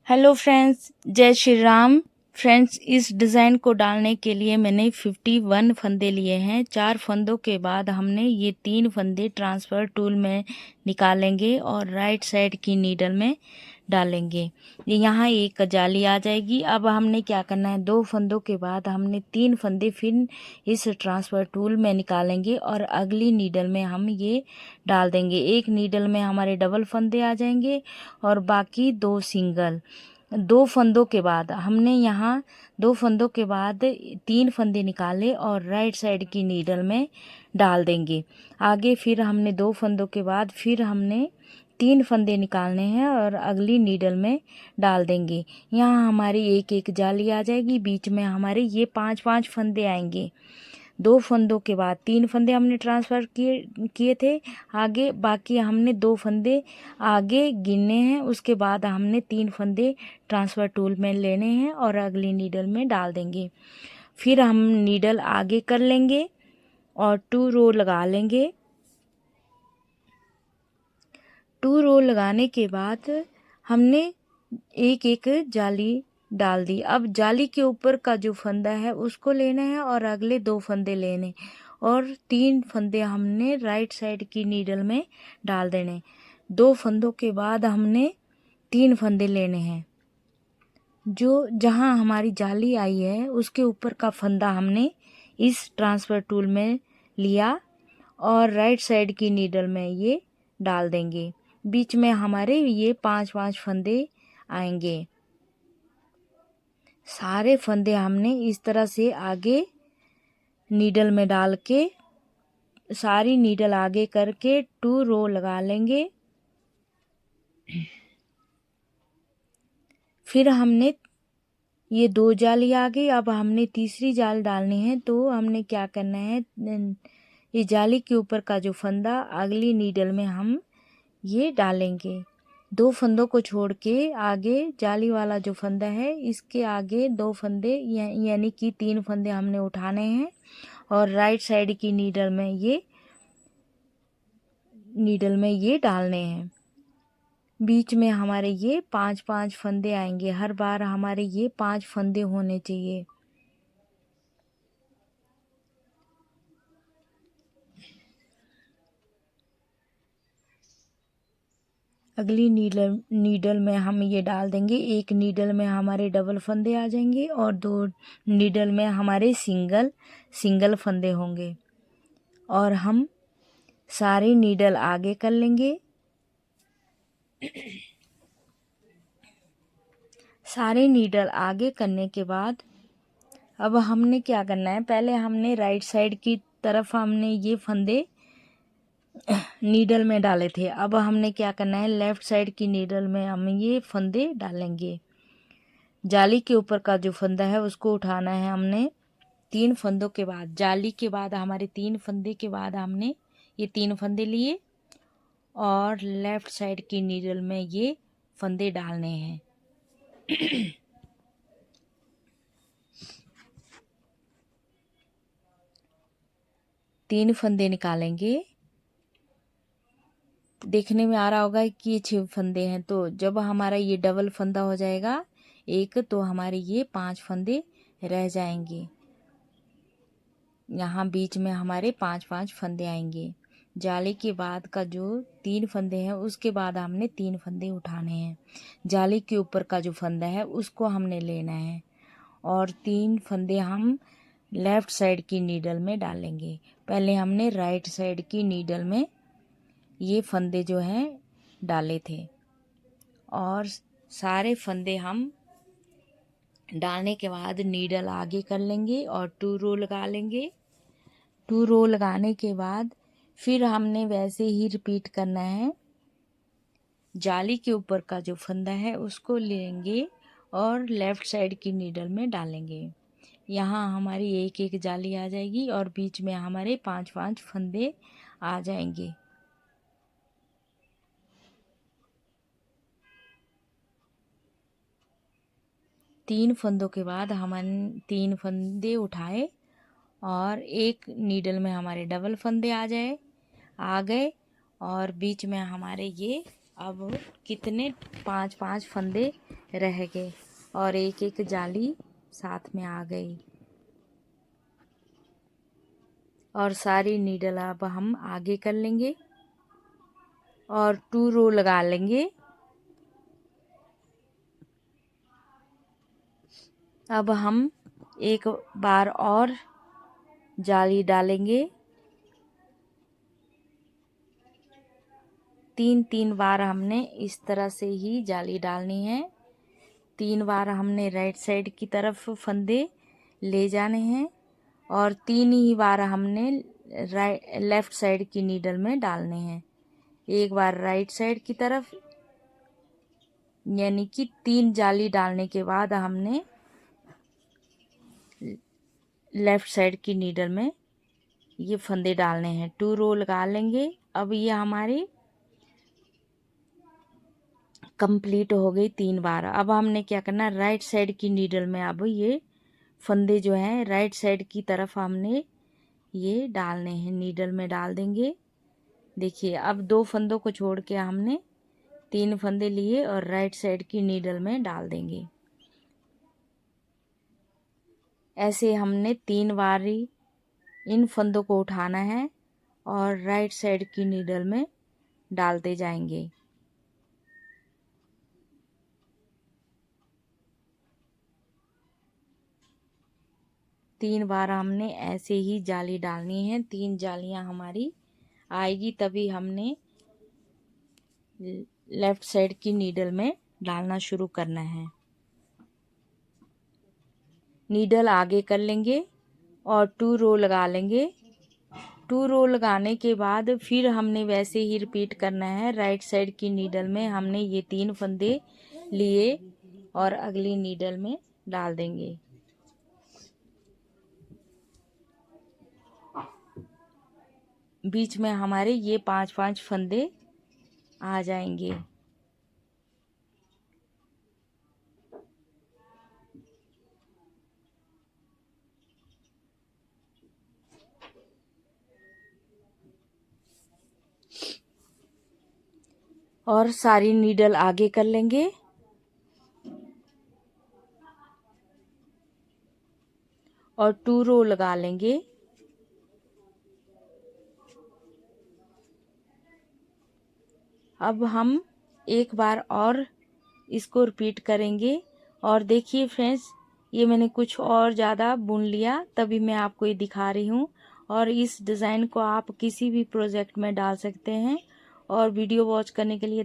Hello friends, जय Shri Ram. Friends, इस design को डालने के लिए मैंने 51 फंदे लिए हैं। 4 फंदों के बाद हमने ये 3 फंदे ट्रांसफ़र टूल में निकालेंगे और राइट साइड की नीडल में डालेंगे। यहाँ एक जाली आ जाएगी। अब हमने क्या करना है, 2 फंदों के बाद हमने 3 फंदे फिर इस ट्रांसफ़र टूल में निकालेंगे और अगली नीडल में हम ये डाल देंगे। एक नीडल में हमारे डबल फंदे आ जाएंगे और बाकी 2 सिंगल। 2 फंदों के बाद हमने यहाँ 2 फंदों के बाद 3 फंदे निकाले और राइट साइड की नीडल में डाल देंगे। आगे फिर हमने 2 फंदों के बाद फिर हमने 3 फंदे निकालने हैं और अगली नीडल में डाल देंगे। यहाँ हमारी एक एक जाली आ जाएगी, बीच में हमारे ये 5-5 फंदे आएंगे। 2 फंदों के बाद 3 फंदे हमने ट्रांसफ़र किए थे आगे, बाकी हमने 2 फंदे आगे गिनने हैं। उसके बाद हमने 3 फंदे ट्रांसफ़र टूल में लेने हैं और अगली नीडल में डाल देंगे। फिर हम नीडल आगे कर लेंगे और 2 रो लगा लेंगे। 2 रो लगाने के बाद हमने एक एक जाली डाल दी। अब जाली के ऊपर का जो फंदा है उसको लेना है और अगले 2 फंदे लेने और 3 फंदे हमने राइट साइड की नीडल में डाल देने। 2 फंदों के बाद हमने 3 फंदे लेने हैं। जो जहाँ हमारी जाली आई है उसके ऊपर का फंदा हमने इस ट्रांसफ़र टूल में लिया और राइट साइड की नीडल में ये डाल देंगे। बीच में हमारे ये 5-5 फंदे आएंगे। सारे फंदे हमने इस तरह से आगे नीडल में डाल के सारी नीडल आगे करके 2 रो लगा लेंगे। फिर हमने ये 2 जाली आ गई। अब हमने तीसरी जाल डालनी है, तो हमने क्या करना है, ये जाली के ऊपर का जो फंदा अगली नीडल में हम ये डालेंगे। 2 फंदों को छोड़ के आगे जाली वाला जो फंदा है इसके आगे 2 फंदे यानी कि 3 फंदे हमने उठाने हैं और राइट साइड की नीडल में ये डालने हैं। बीच में हमारे ये 5-5 फंदे आएंगे। हर बार हमारे ये 5 फंदे होने चाहिए। अगली नीडल में हम ये डाल देंगे। एक नीडल में हमारे डबल फंदे आ जाएंगे और 2 नीडल में हमारे सिंगल फंदे होंगे और हम सारी नीडल आगे कर लेंगे। सारे नीडल आगे करने के बाद अब हमने क्या करना है, पहले हमने राइट साइड की तरफ हमने ये फंदे नीडल में डाले थे। अब हमने क्या करना है, लेफ़्ट साइड की नीडल में हम ये फंदे डालेंगे। जाली के ऊपर का जो फंदा है उसको उठाना है हमने। 3 फंदों के बाद जाली के बाद हमारे 3 फंदे के बाद हमने ये 3 फंदे लिए और लेफ़्ट साइड की नीडल में ये फंदे डालने हैं। 3 फंदे निकालेंगे। देखने में आ रहा होगा कि ये 6 फंदे हैं, तो जब हमारा ये डबल फंदा हो जाएगा एक, तो हमारे ये 5 फंदे रह जाएंगे। यहाँ बीच में हमारे 5-5 फंदे आएंगे। जाली के बाद का जो 3 फंदे हैं उसके बाद हमने 3 फंदे उठाने हैं। जाली के ऊपर का जो फंदा है उसको हमने लेना है और 3 फंदे हम लेफ़्ट साइड की नीडल में डालेंगे। पहले हमने राइट साइड की नीडल में ये फंदे जो हैं डाले थे और सारे फंदे हम डालने के बाद नीडल आगे कर लेंगे और 2 रो लगा लेंगे। 2 रो लगाने के बाद फिर हमने वैसे ही रिपीट करना है। जाली के ऊपर का जो फंदा है उसको लेंगे और लेफ़्ट साइड की नीडल में डालेंगे। यहाँ हमारी एक एक जाली आ जाएगी और बीच में हमारे 5-5 फंदे आ जाएंगे। तीन फंदों के बाद हमने 3 फंदे उठाए और एक नीडल में हमारे डबल फंदे आ गए और बीच में हमारे ये अब कितने 5-5 फंदे रह गए और एक एक जाली साथ में आ गई। और सारी नीडल अब हम आगे कर लेंगे और 2 रो लगा लेंगे। अब हम एक बार और जाली डालेंगे। 3-3 बार हमने इस तरह से ही जाली डालनी है। 3 बार हमने राइट साइड की तरफ फंदे ले जाने हैं और 3 ही बार हमने लेफ्ट साइड की नीडल में डालने हैं। एक बार राइट साइड की तरफ, यानी कि 3 जाली डालने के बाद हमने लेफ्ट साइड की नीडल में ये फंदे डालने हैं। 2 रो लगा लेंगे। अब ये हमारी कंप्लीट हो गई 3 बार। अब हमने क्या करना, राइट साइड की नीडल में अब ये फंदे जो हैं राइट साइड की तरफ हमने ये डालने हैं, नीडल में डाल देंगे। देखिए अब 2 फंदों को छोड़ के हमने 3 फंदे लिए और राइट साइड की नीडल में डाल देंगे। ऐसे हमने 3 बार ही इन फंदों को उठाना है और राइट साइड की नीडल में डालते जाएंगे। तीन बार हमने ऐसे ही जाली डालनी है। 3 जालियां हमारी आएगी तभी हमने लेफ्ट साइड की नीडल में डालना शुरू करना है। नीडल आगे कर लेंगे और 2 रो लगा लेंगे। 2 रो लगाने के बाद फिर हमने वैसे ही रिपीट करना है। राइट साइड की नीडल में हमने ये 3 फंदे लिए और अगली नीडल में डाल देंगे। बीच में हमारे ये 5-5 फंदे आ जाएंगे। और सारी नीडल आगे कर लेंगे और 2 रो लगा लेंगे। अब हम एक बार और इसको रिपीट करेंगे। और देखिए फ्रेंड्स, ये मैंने कुछ और ज़्यादा बुन लिया तभी मैं आपको ये दिखा रही हूँ। और इस डिज़ाइन को आप किसी भी प्रोजेक्ट में डाल सकते हैं। और वीडियो वॉच करने के लिए